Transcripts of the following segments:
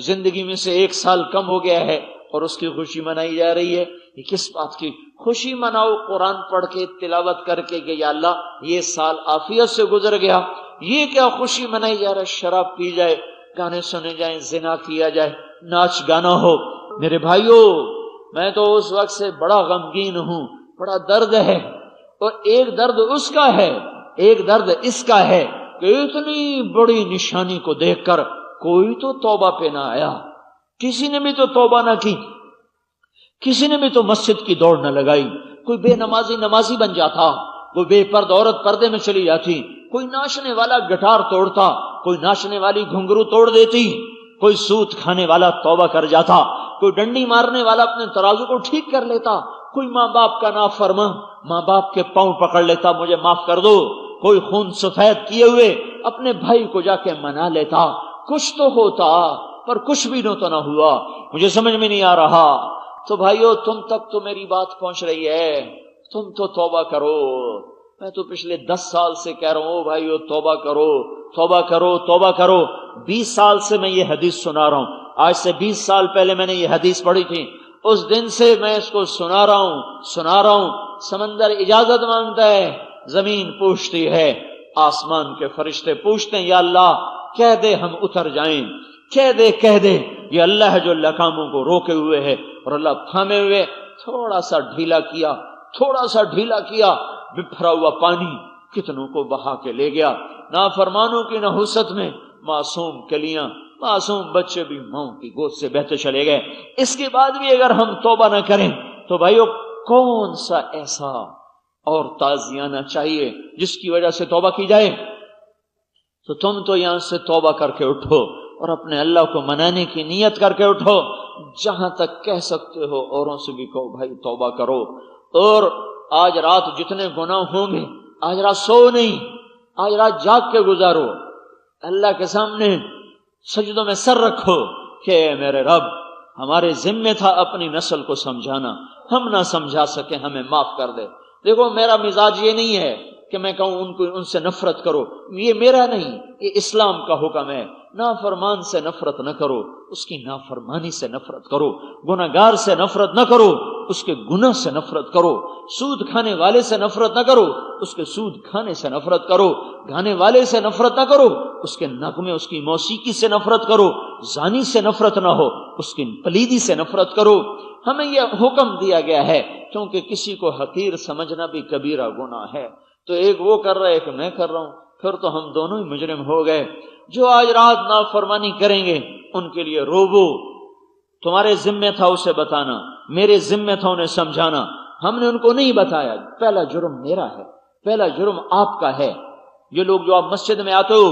زندگی میں سے 1 سال کم ہو گیا ہے اور اس کی خوشی منائی جا رہی ہے. یہ کس بات کی خوشی مناؤ؟ قرآن پڑھ کے تلاوت کر کے کہ یا اللہ یہ سال عافیت سے گزر گیا. یہ کیا خوشی منائی جا رہا ہے؟ شراب پی جائے، گانے سنے جائیں، زنا کیا جائے، ناچ گانا ہو. میرے بھائیوں، میں تو اس وقت سے بڑا غمگین ہوں، بڑا درد ہے. اور ایک درد اس کا ہے، ایک درد اس کا ہے کہ اتنی بڑی نشانی کو دیکھ کر کوئی تو توبہ پہ نہ آیا. کسی نے بھی تو توبہ نہ کی، کسی نے بھی تو مسجد کی دوڑ نہ لگائی. کوئی بے نمازی نمازی بن جاتا، کوئی بے پرد عورت پردے میں چلی جاتی، کوئی ناچنے والا گٹار توڑتا، کوئی ناچنے والی گھنگرو توڑ دیتی، کوئی سود کھانے والا توبہ کر جاتا، کوئی ڈنڈی مارنے والا اپنے ترازو کو ٹھیک کر لیتا، کوئی ماں باپ کا نافرمان ماں باپ کے پاؤں پکڑ لیتا، مجھے معاف کر دو. کوئی خون سفید کیے ہوئے اپنے بھائی کو جا کے منا لیتا. کچھ تو ہوتا، پر کچھ بھی نہ ہوا. مجھے سمجھ میں نہیں آ رہا. تو بھائیو، تم تک تو میری بات پہنچ رہی ہے، تم تو توبہ کرو. میں تو پچھلے 10 سال سے کہہ رہا ہوں بھائیو توبہ کرو، توبہ کرو، توبہ کرو. 20 سال سے میں یہ حدیث سنا رہا ہوں. آج سے 20 سال پہلے میں نے یہ حدیث پڑھی تھی. اس دن سے میں اس کو سنا رہا ہوں. سمندر اجازت مانگتا ہے، زمین پوچھتی ہے، آسمان کے فرشتے پوچھتے ہیں یا اللہ کہہ دے ہم اتر جائیں، کہہ دے. یہ اللہ ہے جو لگاموں کو روکے ہوئے ہے، اور اللہ تھامے ہوئے. تھوڑا سا ڈھیلا کیا، بپھرا ہوا پانی کتنوں کو بہا کے لے گیا. نافرمانوں کی نحوست میں معصوم کلیاں، معصوم بچے بھی ماں کی گود سے بہتے چلے گئے. اس کے بعد بھی اگر ہم توبہ نہ کریں تو بھائیو کون سا ایسا اور تازیانہ چاہیے جس کی وجہ سے توبہ کی جائے؟ تو تم تو یہاں سے توبہ کر کے اٹھو اور اپنے اللہ کو منانے کی نیت کر کے اٹھو. جہاں تک کہہ سکتے ہو اوروں سے بھی کہو بھائی توبہ کرو. اور آج رات جتنے گناہ ہوں گے، آج رات سو نہیں، آج رات جاگ کے گزارو. اللہ کے سامنے سجدوں میں سر رکھو کہ اے میرے رب، ہمارے ذمہ تھا اپنی نسل کو سمجھانا، ہم نہ سمجھا سکے، ہمیں معاف کر دے. دیکھو میرا مزاج یہ نہیں ہے کہ میں کہوں ان سے نفرت کرو، یہ میرا نہیں، یہ اسلام کا حکم ہے. نافرمان سے نفرت نہ کرو، اس کی نافرمانی سے نفرت کرو. گناہگار سے نفرت نہ کرو، اس کے گناہ سے نفرت کرو. سود کھانے والے سے نفرت نہ کرو، اس کے سود کھانے سے نفرت کرو. گانے والے سے نفرت نہ کرو، اس کے نغمے، اس کی موسیقی سے نفرت کرو. زانی سے نفرت نہ ہو، اس کی پلیدی سے نفرت کرو. ہمیں یہ حکم دیا گیا ہے کیونکہ کسی کو حقیر سمجھنا بھی کبیرہ گناہ ہے. تو ایک وہ کر رہا ہے، ایک میں کر رہا ہوں، پھر تو ہم دونوں ہی مجرم ہو گئے. جو آج رات نافرمانی کریں گے ان کے لیے روبو. تمہارے ذمہ تھا اسے بتانا، میرے ذمہ تھا انہیں سمجھانا. ہم نے ان کو نہیں بتایا. پہلا جرم میرا ہے، پہلا جرم آپ کا ہے. یہ لوگ جو آپ مسجد میں آتے ہو،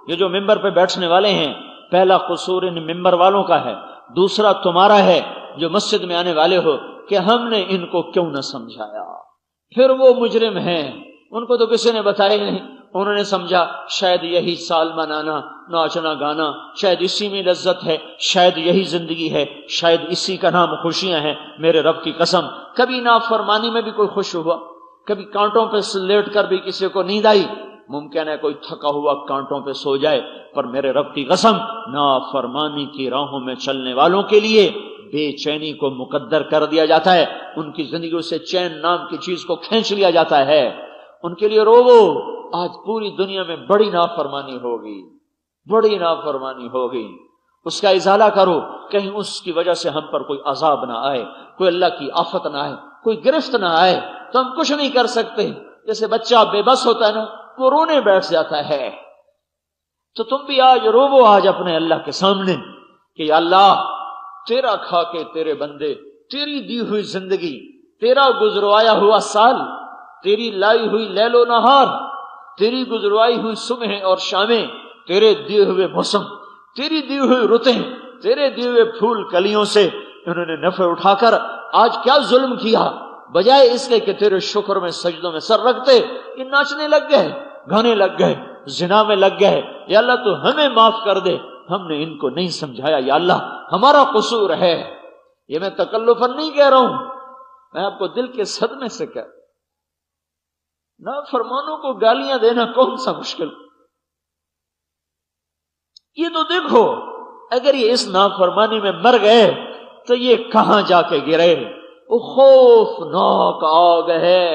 یہ جو ممبر پہ بیٹھنے والے ہیں، پہلا قصور ان ممبر والوں کا ہے. دوسرا تمہارا ہے جو مسجد میں آنے والے ہو کہ ہم نے ان کو کیوں نہ سمجھایا. پھر وہ مجرم ہیں، ان کو تو کسی نے بتایا نہیں. انہوں نے سمجھا شاید یہی سال منانا، ناچنا گانا، شاید اسی میں لذت ہے، شاید یہی زندگی ہے، شاید اسی کا نام خوشیاں ہیں. میرے رب کی قسم، کبھی نافرمانی میں بھی کوئی خوش ہوا؟ کبھی کانٹوں پہ لیٹ کر بھی کسی کو نیند آئی؟ ممکن ہے کوئی تھکا ہوا کانٹوں پہ سو جائے، پر میرے رب کی قسم نافرمانی کی راہوں میں چلنے والوں کے لیے بے چینی کو مقدر کر دیا جاتا ہے. ان کی زندگیوں سے چین نام کی چیز کو کھینچ لیا جاتا ہے. ان کے لیے روو. آج پوری دنیا میں بڑی نافرمانی ہوگی، بڑی نافرمانی ہوگی. اس کا ازالہ کرو، کہیں اس کی وجہ سے ہم پر کوئی عذاب نہ آئے، کوئی اللہ کی آفت نہ آئے، کوئی گرفت نہ آئے. تو ہم کچھ نہیں کر سکتے. جیسے بچہ بے بس ہوتا ہے نا، وہ رونے بیٹھ جاتا ہے. تو تم بھی آج روو آج اپنے اللہ کے سامنے کہ یا اللہ، تیرا کھا کے تیرے بندے، تیری دی ہوئی زندگی، تیرا گزروایا ہوا سال، تیری لائی ہوئی لیل و نہار، تیری گزروائی ہوئی صبح اور شامیں، تیرے دیے ہوئے موسم، تیری دی ہوئی رتیں، تیرے دیے ہوئے پھول کلیوں سے انہوں نے نفع اٹھا کر آج کیا ظلم کیا. بجائے اس کے کہ تیرے شکر میں سجدوں میں سر رکھتے، یہ ناچنے لگ گئے، گانے لگ گئے، زنا میں لگ گئے. یا اللہ تو ہمیں معاف کر دے، ہم نے ان کو نہیں سمجھایا. یا اللہ ہمارا قصور ہے. یہ میں تکلفاً نہیں کہہ رہا ہوں، میں آپ کو دل کے صدمے سے کہہ رہا ہوں. نافرمانوں کو گالیاں دینا کون سا مشکل؟ یہ تو دیکھو اگر یہ اس نافرمانی میں مر گئے تو یہ کہاں جا کے گرے؟ وہ خوفناک آگ ہے،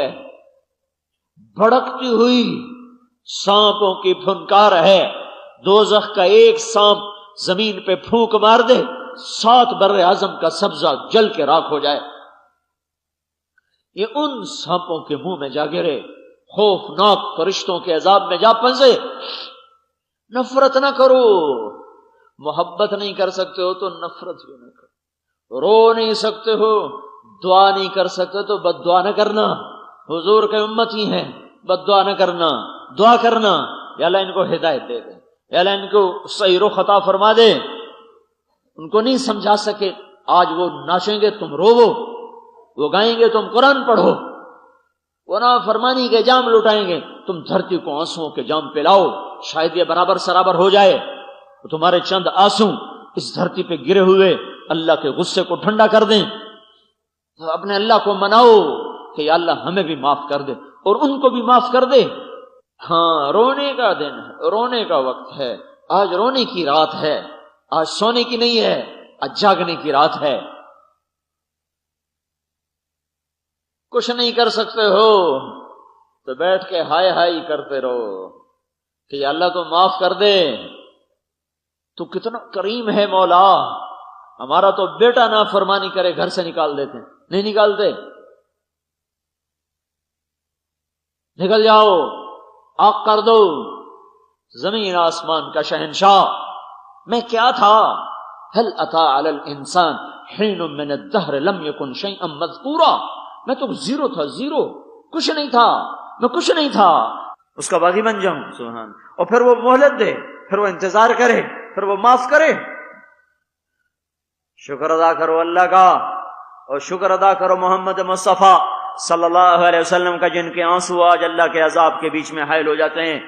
بھڑکتی ہوئی سانپوں کی پھنکار ہے۔ دوزخ کا ایک سانپ زمین پہ پھونک مار دے، 7 بر اعظم کا سبزہ جل کے راکھ ہو جائے۔ یہ ان سانپوں کے منہ میں جا گرے، خوفناک فرشتوں کے عذاب میں جا پھنسے۔ نفرت نہ کرو، محبت نہیں کر سکتے ہو تو نفرت بھی نہ کرو، رو نہیں سکتے ہو، دعا نہیں کر سکتے تو بد دعا نہ کرنا۔ حضور کے امتی ہیں، بد دعا نہ کرنا، دعا کرنا، یا اللہ ان کو ہدایت دے دے، یا اللہ ان کو صحیح رخ عطا فرما دے۔ ان کو نہیں سمجھا سکے، آج وہ ناچیں گے تم روو، وہ گائیں گے تم قرآن پڑھو، وہ نافرمانی کے جام لٹائیں گے تم دھرتی کو آنسوؤں کے جام پلاؤ۔ شاید یہ برابر سرابر ہو جائے تو تمہارے چند آنسو اس دھرتی پہ گرے ہوئے اللہ کے غصے کو ٹھنڈا کر دیں۔ تو اپنے اللہ کو مناؤ کہ یا اللہ ہمیں بھی معاف کر دے اور ان کو بھی معاف کر دے۔ ہاں، رونے کا دن ہے، رونے کا وقت ہے، آج رونے کی رات ہے، آج سونے کی نہیں ہے، آج جاگنے کی رات ہے۔ کچھ نہیں کر سکتے ہو تو بیٹھ کے ہائے ہائے کرتے رہو کہ یا اللہ تو معاف کر دے، تو کتنا کریم ہے مولا۔ ہمارا تو بیٹا نافرمانی کرے گھر سے نکال دیتے ہیں، نہیں نکالتے، نکل جاؤ، آگ کر دو۔ زمین آسمان کا شہنشاہ میں کیا تھا؟ هل اتى على الانسان حين من الدهر لم يكن شيئا مذكورا، میں تو زیرو تھا، زیرو، کچھ نہیں تھا، میں کچھ نہیں تھا، اس کا باغی بن جاؤں۔ سبحان، اور پھر وہ مہلت دے، پھر وہ انتظار کرے، پھر وہ معاف کرے۔ شکر ادا کرو اللہ کا، اور شکر ادا کرو محمد مصطفیٰ صلی اللہ علیہ وسلم کا، جن کے آنسو آج اللہ کے عذاب کے بیچ میں حائل ہو جاتے ہیں۔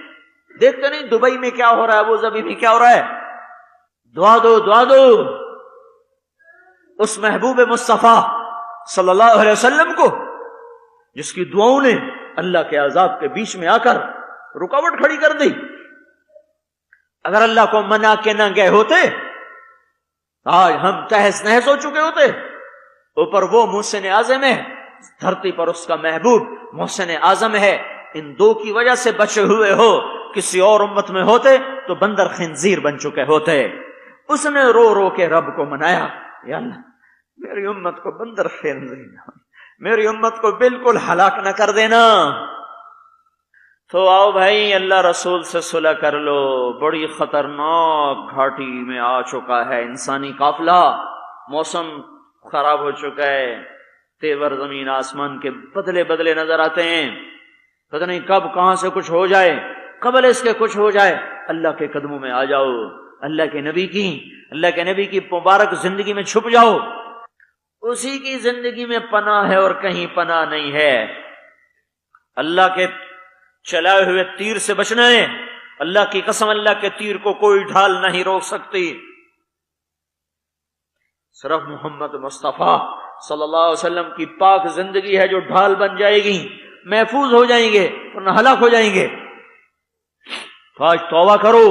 دیکھتے نہیں دبئی میں کیا ہو رہا ہے، ابو ظبی میں کیا ہو رہا ہے؟ دعا دو، دعا دو اس محبوب مصطفیٰ صلی اللہ علیہ وسلم کو، جس کی دعاؤں نے اللہ کے عذاب کے بیچ میں آ کر رکاوٹ کھڑی کر دی۔ اگر اللہ کو منا کے نہ گئے ہوتے آج ہم تہس نہس ہو چکے ہوتے۔ اوپر وہ محسن اعظم ہے، دھرتی پر اس کا محبوب محسن اعظم ہے۔ ان دو کی وجہ سے بچے ہوئے ہو، کسی اور امت میں ہوتے تو بندر خنزیر بن چکے ہوتے۔ اس نے رو رو کے رب کو منایا، یا اللہ میری امت کو بندر خنزیر، میری امت کو بالکل ہلاک نہ کر دینا۔ تو آؤ بھائی، اللہ رسول سے صلح کر لو، بڑی خطرناک گھاٹی میں آ چکا ہے انسانی قافلہ، موسم خراب ہو چکا ہے، تیور زمین آسمان کے بدلے بدلے نظر آتے ہیں، پتہ نہیں کب کہاں سے کچھ ہو جائے، قبل اس کے کچھ ہو جائے۔ اللہ کے قدموں میں آ جاؤ، اللہ کے نبی کی مبارک زندگی میں چھپ جاؤ۔ اسی کی زندگی میں پناہ ہے اور کہیں پناہ نہیں ہے۔ اللہ کے چلائے ہوئے تیر سے بچنا ہے، اللہ کی قسم، اللہ کے تیر کو کوئی ڈھال نہیں روک سکتی۔ صرف محمد مصطفیٰ صلی اللہ علیہ وسلم کی پاک زندگی ہے جو ڈھال بن جائے گی، محفوظ ہو جائیں گے ورنہ ہلاک ہو جائیں گے۔ تو آج توبہ کرو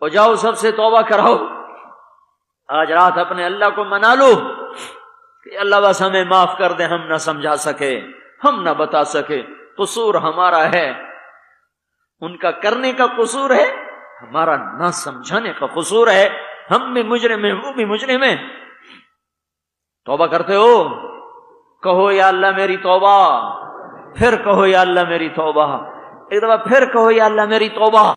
اور جاؤ سب سے توبہ کراؤ۔ آج رات اپنے اللہ کو منا لو کہ اللہ بس ہمیں معاف کر دے، ہم نہ سمجھا سکے، ہم نہ بتا سکے، قصور ہمارا ہے، ان کا کرنے کا قصور ہے، ہمارا نہ سمجھانے کا قصور ہے، ہم بھی مجرم ہیں، وہ بھی مجرم ہیں۔ توبہ کرتے ہو؟ کہو یا اللہ میری توبہ، پھر کہو یا اللہ میری توبہ، ایک دفعہ پھر کہو یا اللہ میری توبہ۔